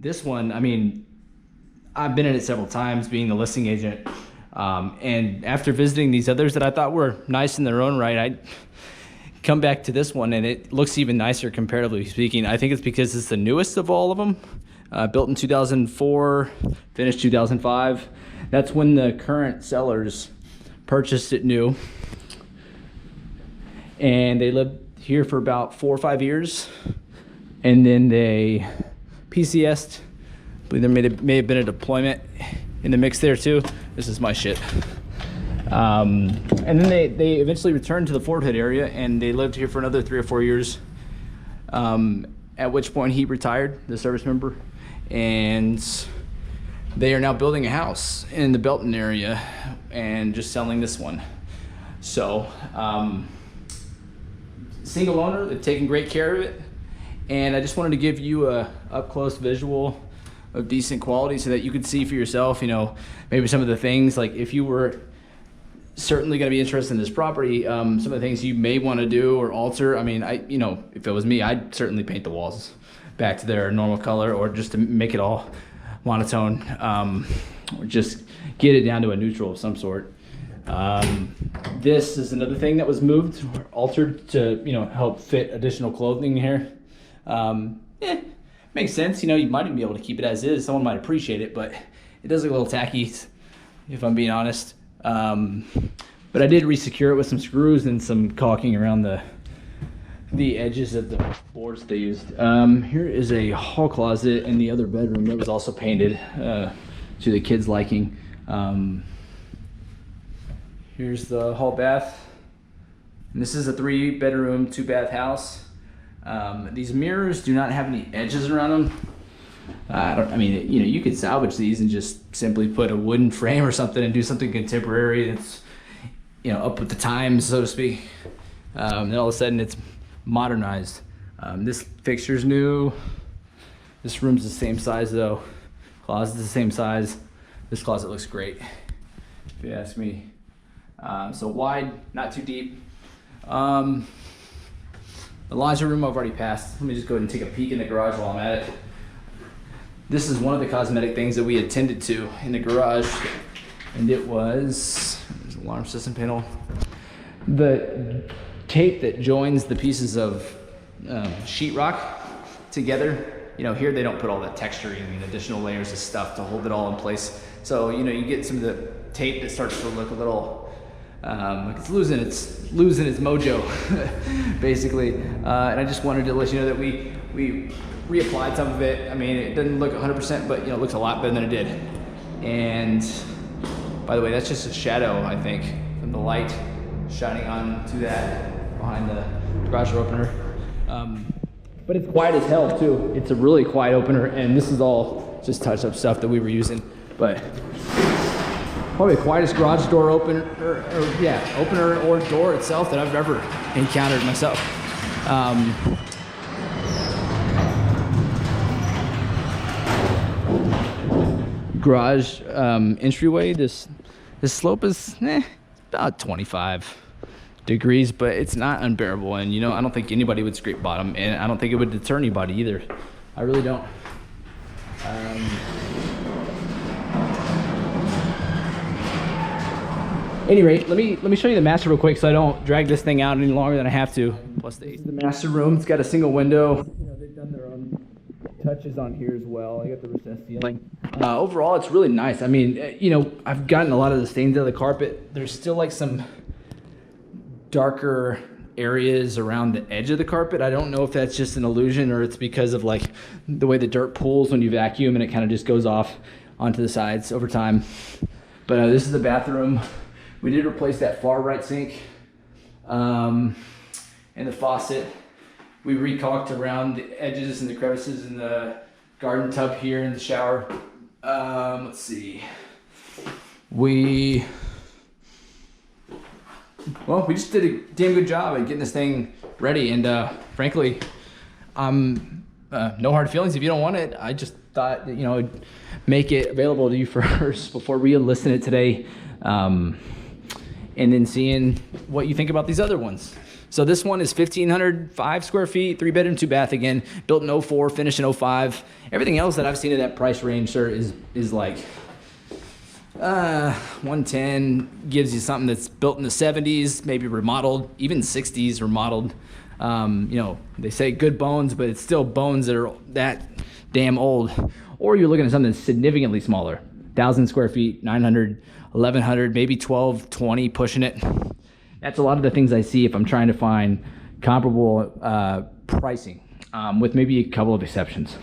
this one, I mean, I've been in it several times being the listing agent. And after visiting these others that I thought were nice in their own right, I come back to this one and it looks even nicer comparatively speaking. I think it's because it's the newest of all of them. Built in 2004, finished 2005. That's when the current sellers purchased it new. And they lived here for about 4 or 5 years. And then they PCS'd. I believe there may have been a deployment in the mix there too. This is my shit. And then they eventually returned to the Fort Hood area and they lived here for another 3 or 4 years. At which point he retired, the service member. And they are now building a house in the Belton area and just selling this one. So, single owner, they've taken great care of it. And I just wanted to give you a up-close visual of decent quality so that you could see for yourself, you know, maybe some of the things, like if you were certainly going to be interested in this property, some of the things you may want to do or alter. I mean, you know, if it was me, I'd certainly paint the walls back to their normal color, or just to make it all monotone, or just get it down to a neutral of some sort. This is another thing that was moved or altered to, you know, help fit additional clothing here. Makes sense. You know, you might even be able to keep it as is. Someone might appreciate it, but it does look a little tacky, if I'm being honest. But I did re-secure it with some screws and some caulking around the edges of the boards they used. Here is a hall closet in the other bedroom that was also painted to the kids' liking. Here's the hall bath. And this is a 3-bedroom, 2-bath house. These mirrors do not have any edges around them. I mean, you know, you could salvage these and just simply put a wooden frame or something and do something contemporary that's, you know, up with the times, so to speak. Then all of a sudden it's modernized. This fixture's new. This room's the same size though. Closet's the same size. This closet looks great, if you ask me. So wide, not too deep. The laundry room I've already passed. Let me just go ahead and take a peek in the garage while I'm at it. This is one of the cosmetic things that we attended to in the garage, and it was, there's an alarm system panel. The tape that joins the pieces of sheetrock together. You know, here they don't put all that texturing and additional layers of stuff to hold it all in place. So, you know, you get some of the tape that starts to look a little like it's losing its mojo, basically. And I just wanted to let you know that we reapplied some of it. I mean, it doesn't look 100%, but you know, it looks a lot better than it did. And by the way, that's just a shadow, I think, from the light shining onto that behind the garage door opener. But it's quiet as hell too. It's a really quiet opener, and this is all just touch-up stuff that we were using. But probably the quietest garage door opener, opener or door itself that I've ever encountered myself. Garage entryway. This slope is about 25 degrees, but it's not unbearable. And you know, I don't think anybody would scrape bottom, and I don't think it would deter anybody either. I really don't. Any rate, let me show you the master real quick so I don't drag this thing out any longer than I have to. Plus the master room. It's got a single window. You know, they've done their own touches on here as well. I got the recessed ceiling. Overall, it's really nice. I mean, you know, I've gotten a lot of the stains out of the carpet. There's still like some darker areas around the edge of the carpet. I don't know if that's just an illusion or it's because of like the way the dirt pools when you vacuum and it kind of just goes off onto the sides over time. But this is the bathroom. We did replace that far right sink and the faucet. We recaulked around the edges and the crevices in the garden tub here in the shower. Let's see. We just did a damn good job at getting this thing ready, and frankly, no hard feelings if you don't want it. I just thought that, you know, I'd make it available to you first before re-listing it today, and then seeing what you think about these other ones. So this one is 1,505 square feet, 3-bedroom, 2-bath. Again, built in 04, finished in 05. Everything else that I've seen in that price range, sir, is like 110. Gives you something that's built in the 70s, maybe remodeled, even 60s remodeled. You know, they say good bones, but it's still bones that are that damn old. Or you're looking at something significantly smaller, 1,000 square feet, 900, 1,100, maybe 12, 20, pushing it. That's a lot of the things I see if I'm trying to find comparable pricing, with maybe a couple of exceptions.